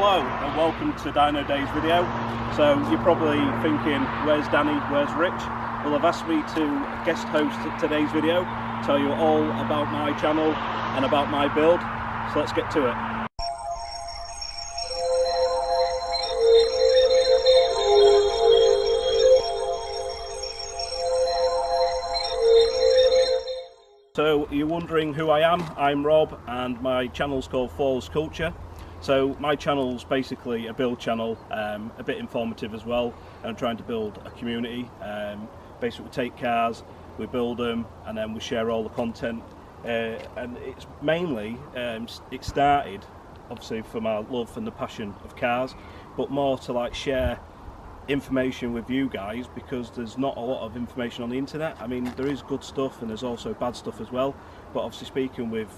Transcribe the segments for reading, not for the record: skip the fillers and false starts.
Hello and welcome to Dynodaze video. So you're probably thinking, where's Danny, where's Rich? Well, they've asked me to guest host today's video, tell you all about my channel and about my build. So let's get to it. So you're wondering who I am? I'm Rob and my channel's called Flawless Culture. So my channel's basically a build channel, a bit informative as well. I'm trying to build a community. Basically we take cars, we build them and then we share all the content. And it's mainly, it started obviously from our love and the passion of cars, but more to like share information with you guys, because there's not a lot of information on the internet. I mean, there is good stuff and there's also bad stuff as well, but obviously speaking with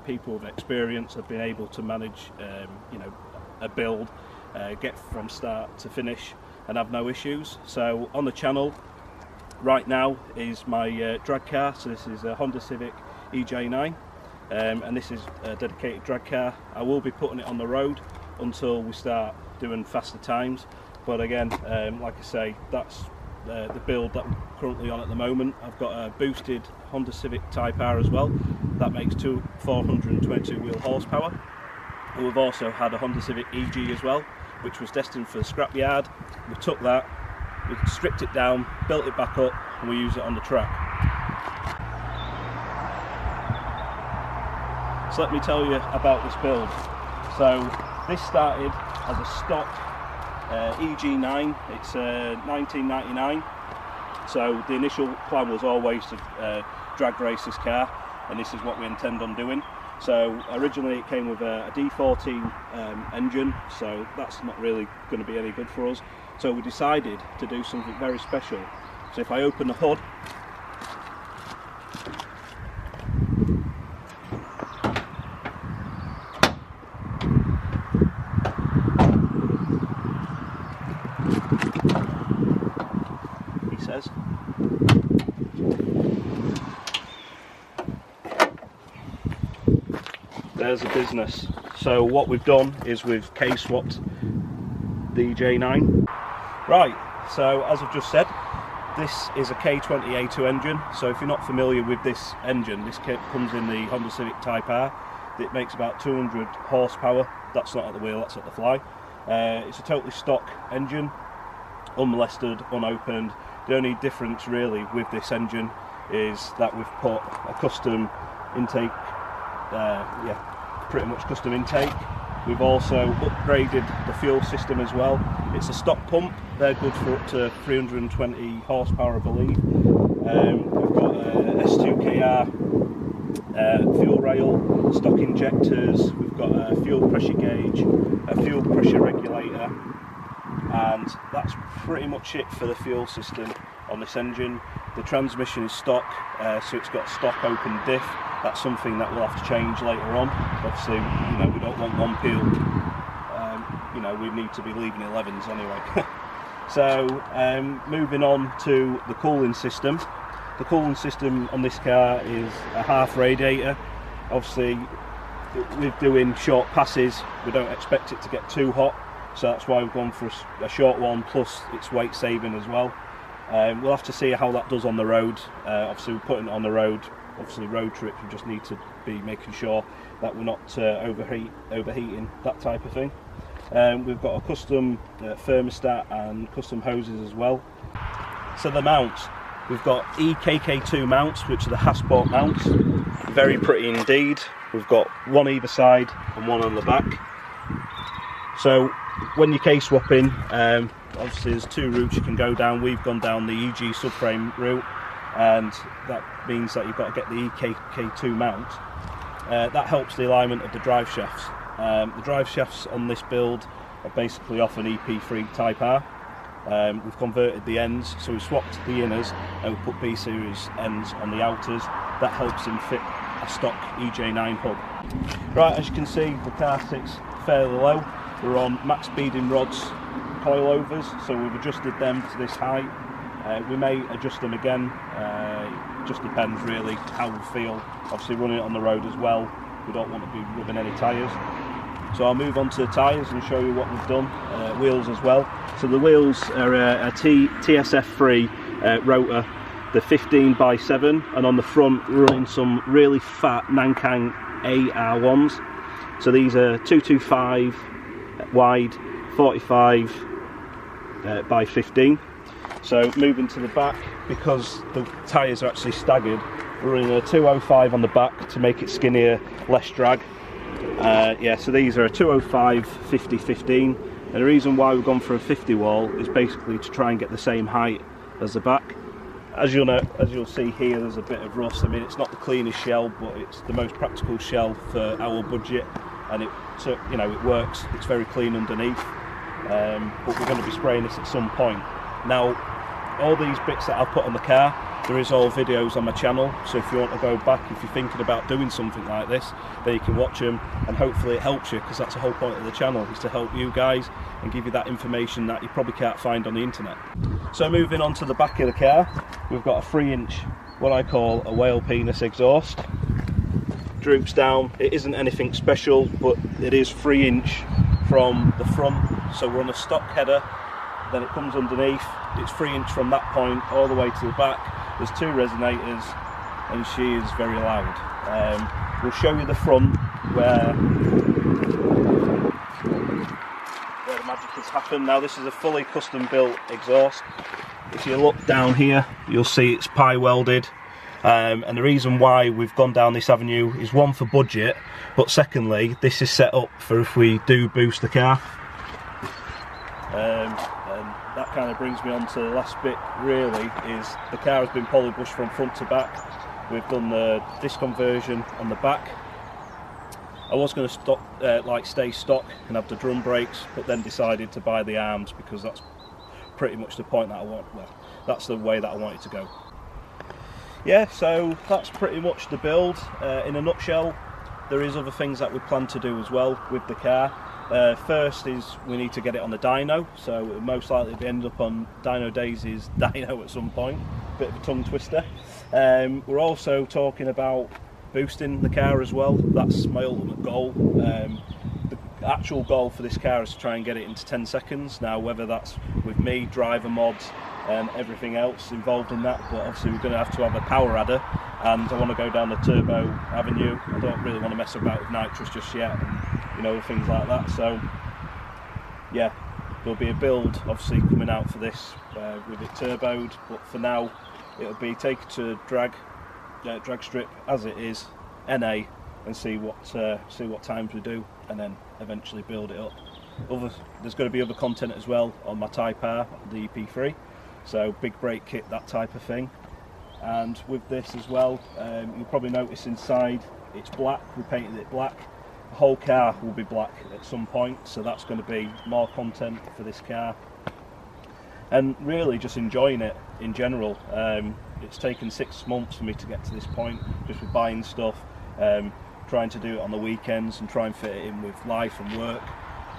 people with experience, have been able to manage you know, a build, get from start to finish and have no issues. So on the channel right now is my drag car. So this is a Honda Civic EJ9 and this is a dedicated drag car. I will be putting it on the road until we start doing faster times. But again, like I say, that's the build that we're currently on at the moment. I've got a boosted Honda Civic Type R as well. That makes 422 wheel horsepower. And we've also had a Honda Civic EG as well, which was destined for the scrapyard. We took that, we stripped it down, built it back up, and we use it on the track. So let me tell you about this build. So this started as a stock EJ9, it's 1999, so the initial plan was always to drag race this car, and this is what we intend on doing. So originally it came with a D14 engine, so that's not really going to be any good for us, so we decided to do something very special. So if I open the hood, there's a business. So what we've done is we've Kswapped the EJ9. Right, so as I've just said, this is a K20A2 engine. So if you're not familiar with this engine, this comes in the Honda Civic Type R. It makes about 200 horsepower. That's not at the wheel, that's at the fly. It's a totally stock engine, unmolested, unopened. The only difference really with this engine is that we've put a custom intake, pretty much custom intake. We've also upgraded the fuel system as well. It's a stock pump, they're good for up to 320 horsepower I believe. We've got a S2KR fuel rail, stock injectors, we've got a fuel pressure gauge, a fuel pressure regulator, and that's pretty much it for the fuel system on this engine. The transmission is stock, so it's got stock open diff. That's something that we'll have to change later on. Obviously, you know, we don't want one peel. You know, we need to be leaving 11s anyway. So, moving on to the cooling system. The cooling system on this car is a half radiator. Obviously, with doing short passes, we don't expect it to get too hot. So that's why we've gone for a short one, plus it's weight saving as well. We'll have to see how that does on the road. Obviously we're putting it on the road. Obviously road trips, we just need to be making sure that we're not overheating, that type of thing. We've got a custom thermostat and custom hoses as well. So the mounts, we've got EKK2 mounts, which are the Hasport mounts. Very pretty indeed. We've got one either side and one on the back. So when you're K-swapping, obviously there's two routes you can go down. We've gone down the EG subframe route, and that means that you've got to get the EKK2 mount. That helps the alignment of the drive shafts. The drive shafts on this build are basically off an EP3 Type R. We've converted the ends, so we've swapped the inners and we've put B series ends on the outers. That helps them fit a stock EJ9 hub. Right, as you can see, the car sits fairly low. We're on max speeding rods, coilovers, so we've adjusted them to this height. We may adjust them again, it just depends really how we feel. Obviously running it on the road as well, we don't want to be rubbing any tyres. So I'll move on to the tyres and show you what we've done. Wheels as well. So the wheels are a TSF3 rotor, the 15x7, and on the front we're running some really fat Nankang AR1s. So these are 225 wide, 45 by 15. So moving to the back, because the tyres are actually staggered, we're running a 205 on the back to make it skinnier, less drag. Yeah, so these are a 205 50 15, and the reason why we've gone for a 50 wall is basically to try and get the same height as the back. As you'll see here, there's a bit of rust. I mean, it's not the cleanest shell, but it's the most practical shell for our budget, and it works. It's very clean underneath. But we're going to be spraying this at some point. Now, all these bits that I've put on the car, there is all videos on my channel, so if you want to go back, if you're thinking about doing something like this, then you can watch them, and hopefully it helps you, because that's the whole point of the channel, is to help you guys and give you that information that you probably can't find on the internet. So moving on to the back of the car, we've got a 3-inch, what I call a whale penis exhaust. Droops down. It isn't anything special, but it is 3-inch from the front, so we're on a stock header, then it comes underneath. It's 3-inch from that point all the way to the back. There's 2 resonators, and she is very loud. We'll show you the front where the magic has happened. Now, this is a fully custom built exhaust. If you look down here, you'll see it's pie welded. And the reason why we've gone down this avenue is, one, for budget, but secondly, this is set up for if we do boost the car. And that kind of brings me on to the last bit, really, is the car has been polybushed from front to back. We've done the disc conversion on the back. I was going to stay stock and have the drum brakes, but then decided to buy the arms, because that's pretty much the point that I want. Well, that's the way that I want it to go. Yeah, so that's pretty much the build in a nutshell. There is other things that we plan to do as well with the car. First is we need to get it on the dyno, so it'll most likely end up on Dynodaze's dyno at some point. Bit of a tongue twister. We're also talking about boosting the car as well. That's my ultimate goal. The actual goal for this car is to try and get it into 10 seconds. Now, whether that's with me, driver mods, and everything else involved in that, but obviously we're going to have to have a power adder, and I want to go down the turbo avenue. I don't really want to mess about with nitrous just yet, and things like that. So yeah, there'll be a build obviously coming out for this with it turboed, but for now it'll be taken to drag strip as it is, NA, and see what times we do, and then eventually build it up. There's going to be other content as well on my Type R, the EP3, so big brake kit, that type of thing. And with this as well, you'll probably notice inside it's black. We painted it black. The whole car will be black at some point, so that's going to be more content for this car. And really just enjoying it in general. It's taken 6 months for me to get to this point, just with buying stuff, trying to do it on the weekends and try and fit it in with life and work.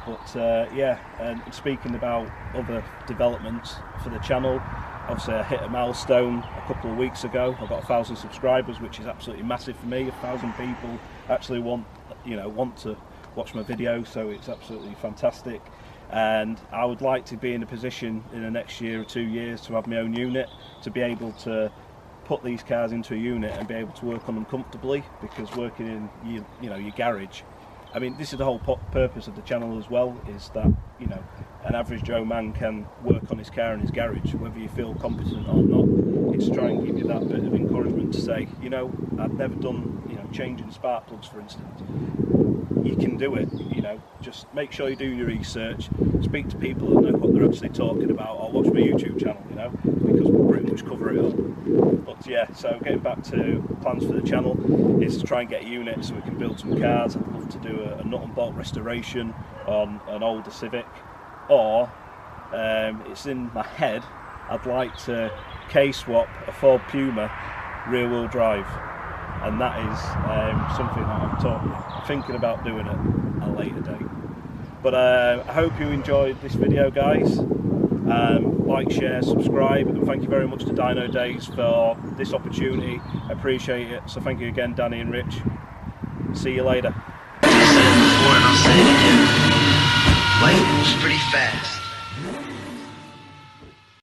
But yeah, and speaking about other developments for the channel, obviously I hit a milestone a couple of weeks ago. I've got 1,000 subscribers, which is absolutely massive for me. 1,000 people actually want to watch my videos, so it's absolutely fantastic. And I would like to be in a position in the next year or 2 years to have my own unit, to be able to put these cars into a unit and be able to work on them comfortably, because working in your garage, I mean, this is the whole purpose of the channel as well, is that an average Joe man can work on his car in his garage, whether you feel competent or not. It's to try and give you that bit of encouragement to say, I've never done changing spark plugs, for instance. You can do it. Just make sure you do your research, speak to people that know what they're actually talking about, or watch my YouTube channel, because we'll pretty much cover it all. But yeah, so getting back to plans for the channel is to try and get a unit so we can build some cars. I'd love to do a nut and bolt restoration on an older Civic, or it's in my head, I'd like to Kswap a Ford Puma rear wheel drive, and that is something that I'm thinking about doing at a later date. But I hope you enjoyed this video, guys. Like, share, subscribe, and thank you very much to Dynodaze for this opportunity. I appreciate it. So thank you again, Danny and Rich. See you later. I'm saying, dude. Life moves pretty fast.